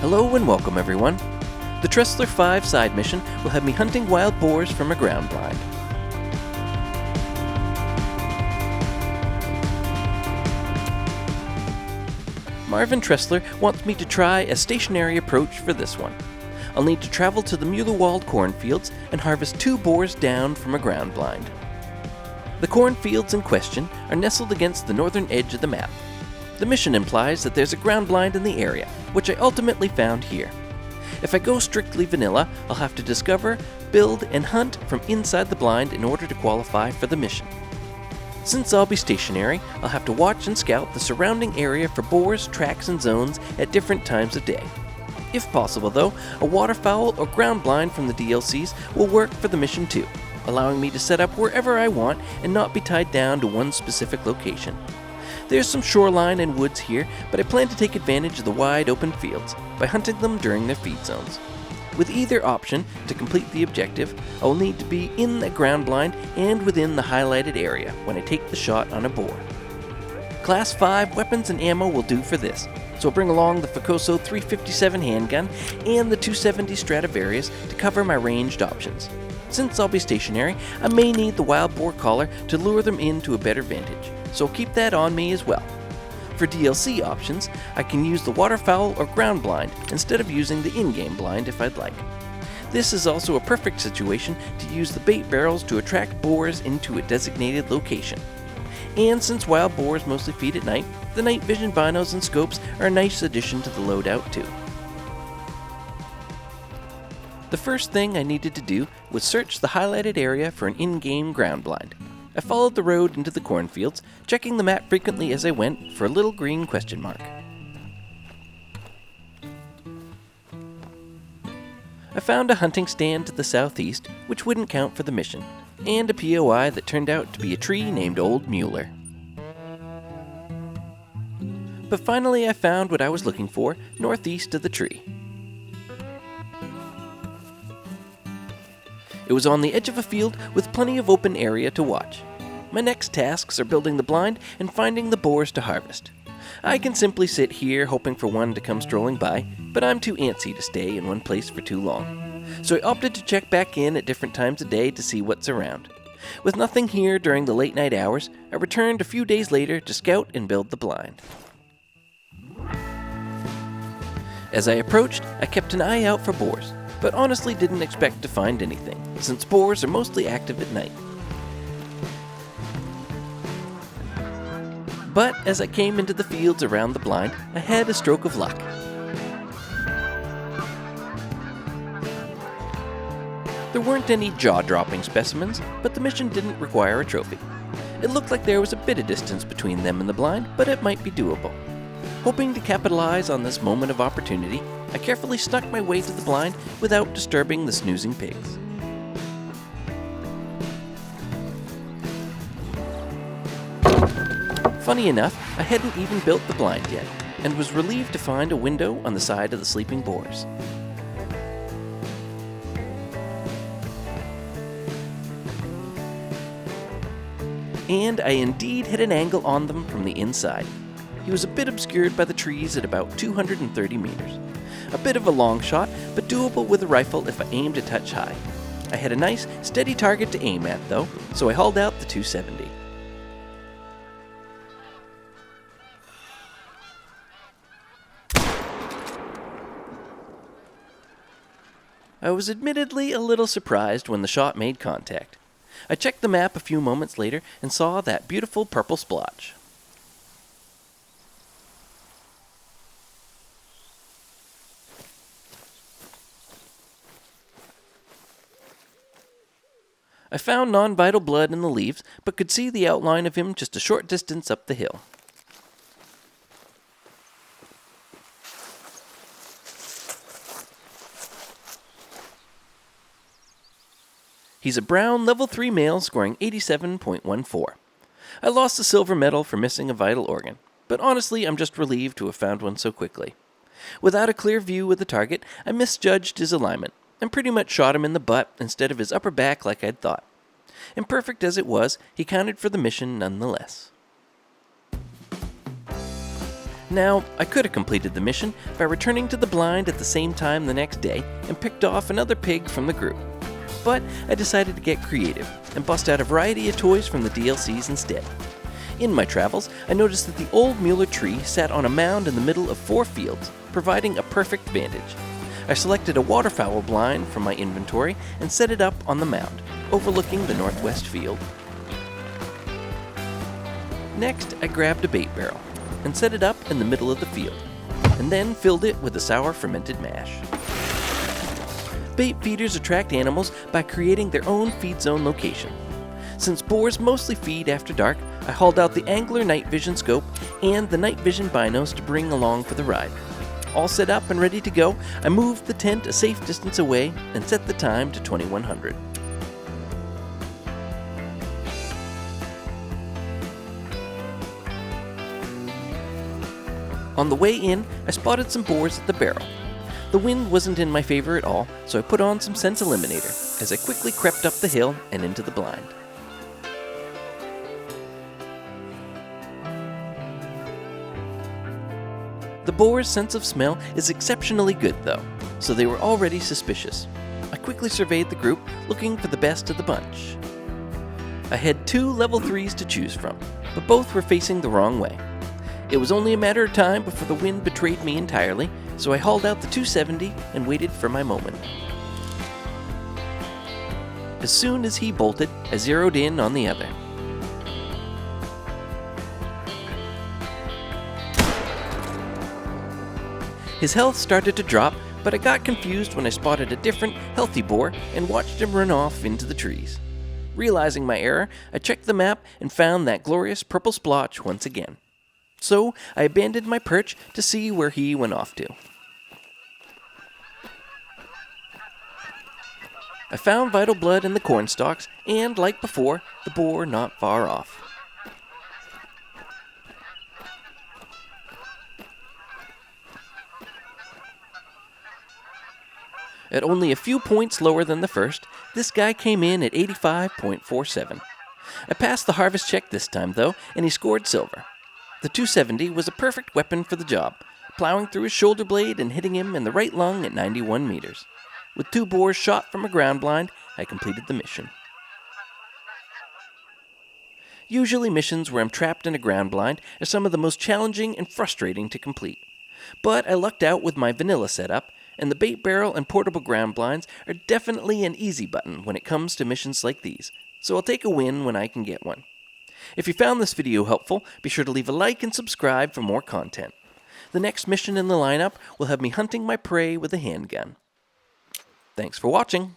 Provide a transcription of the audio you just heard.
Hello and welcome everyone. The Tressler 5 side mission will have me hunting wild boars from a ground blind. Marvin Tressler wants me to try a stationary approach for this one. I'll need to travel to the Mullerwald cornfields and harvest 2 boars down from a ground blind. The cornfields in question are nestled against the northern edge of the map. The mission implies that there's a ground blind in the area, which I ultimately found here. If I go strictly vanilla, I'll have to discover, build, and hunt from inside the blind in order to qualify for the mission. Since I'll be stationary, I'll have to watch and scout the surrounding area for boars, tracks, and zones at different times of day. If possible though, a waterfowl or ground blind from the DLCs will work for the mission too, allowing me to set up wherever I want and not be tied down to one specific location. There's some shoreline and woods here, but I plan to take advantage of the wide open fields by hunting them during their feed zones. With either option, to complete the objective, I will need to be in the ground blind and within the highlighted area when I take the shot on a boar. Class 5 weapons and ammo will do for this, so I'll bring along the Ficoso 357 handgun and the 270 Stradivarius to cover my ranged options. Since I'll be stationary, I may need the wild boar collar to lure them into a better vantage, so I'll keep that on me as well. For DLC options, I can use the waterfowl or ground blind instead of using the in-game blind if I'd like. This is also a perfect situation to use the bait barrels to attract boars into a designated location. And since wild boars mostly feed at night, the night vision binos and scopes are a nice addition to the loadout too. The first thing I needed to do was search the highlighted area for an in-game ground blind. I followed the road into the cornfields, checking the map frequently as I went for a little green question mark. I found a hunting stand to the southeast, which wouldn't count for the mission, and a POI that turned out to be a tree named Old Mueller. But finally I found what I was looking for, northeast of the tree. It was on the edge of a field with plenty of open area to watch. My next tasks are building the blind and finding the boars to harvest. I can simply sit here hoping for one to come strolling by, but I'm too antsy to stay in one place for too long. So I opted to check back in at different times of day to see what's around. With nothing here during the late night hours, I returned a few days later to scout and build the blind. As I approached, I kept an eye out for boars, but honestly didn't expect to find anything, since boars are mostly active at night. But as I came into the fields around the blind, I had a stroke of luck. There weren't any jaw-dropping specimens, but the mission didn't require a trophy. It looked like there was a bit of distance between them and the blind, but it might be doable. Hoping to capitalize on this moment of opportunity, I carefully snuck my way to the blind without disturbing the snoozing pigs. Funny enough, I hadn't even built the blind yet, and was relieved to find a window on the side of the sleeping boars. And I indeed hit an angle on them from the inside. He was a bit obscured by the trees at about 230 meters. A bit of a long shot, but doable with a rifle if I aimed a touch high. I had a nice, steady target to aim at though, so I hauled out the 270. I was admittedly a little surprised when the shot made contact. I checked the map a few moments later and saw that beautiful purple splotch. I found non-vital blood in the leaves, but could see the outline of him just a short distance up the hill. He's a brown level 3 male scoring 87.14. I lost a silver medal for missing a vital organ, but honestly I'm just relieved to have found one so quickly. Without a clear view of the target, I misjudged his alignment, and pretty much shot him in the butt instead of his upper back like I'd thought. Imperfect as it was, he counted for the mission nonetheless. Now, I could have completed the mission by returning to the blind at the same time the next day and picked off another pig from the group. But I decided to get creative and bust out a variety of toys from the DLCs instead. In my travels, I noticed that the old Mueller tree sat on a mound in the middle of 4 fields, providing a perfect vantage. I selected a waterfowl blind from my inventory and set it up on the mound, overlooking the northwest field. Next, I grabbed a bait barrel and set it up in the middle of the field, and then filled it with a sour fermented mash. Bait feeders attract animals by creating their own feed zone location. Since boars mostly feed after dark, I hauled out the Angler night vision scope and the night vision binos to bring along for the ride. All set up and ready to go, I moved the tent a safe distance away and set the time to 2100. On the way in, I spotted some boars at the barrel. The wind wasn't in my favor at all, so I put on some scent eliminator as I quickly crept up the hill and into the blind. The boar's sense of smell is exceptionally good though, so they were already suspicious. I quickly surveyed the group, looking for the best of the bunch. I had 2 level 3s to choose from, but both were facing the wrong way. It was only a matter of time before the wind betrayed me entirely, so I hauled out the 270 and waited for my moment. As soon as he bolted, I zeroed in on the other. His health started to drop, but I got confused when I spotted a different, healthy boar and watched him run off into the trees. Realizing my error, I checked the map and found that glorious purple splotch once again. So I abandoned my perch to see where he went off to. I found vital blood in the corn stalks, and like before, the boar not far off. At only a few points lower than the first, this guy came in at 85.47. I passed the harvest check this time though, and he scored silver. The 270 was a perfect weapon for the job, plowing through his shoulder blade and hitting him in the right lung at 91 meters. With 2 boars shot from a ground blind, I completed the mission. Usually missions where I'm trapped in a ground blind are some of the most challenging and frustrating to complete. But I lucked out with my vanilla setup, and the bait barrel and portable ground blinds are definitely an easy button when it comes to missions like these, so I'll take a win when I can get one. If you found this video helpful, be sure to leave a like and subscribe for more content. The next mission in the lineup will have me hunting my prey with a handgun. Thanks for watching.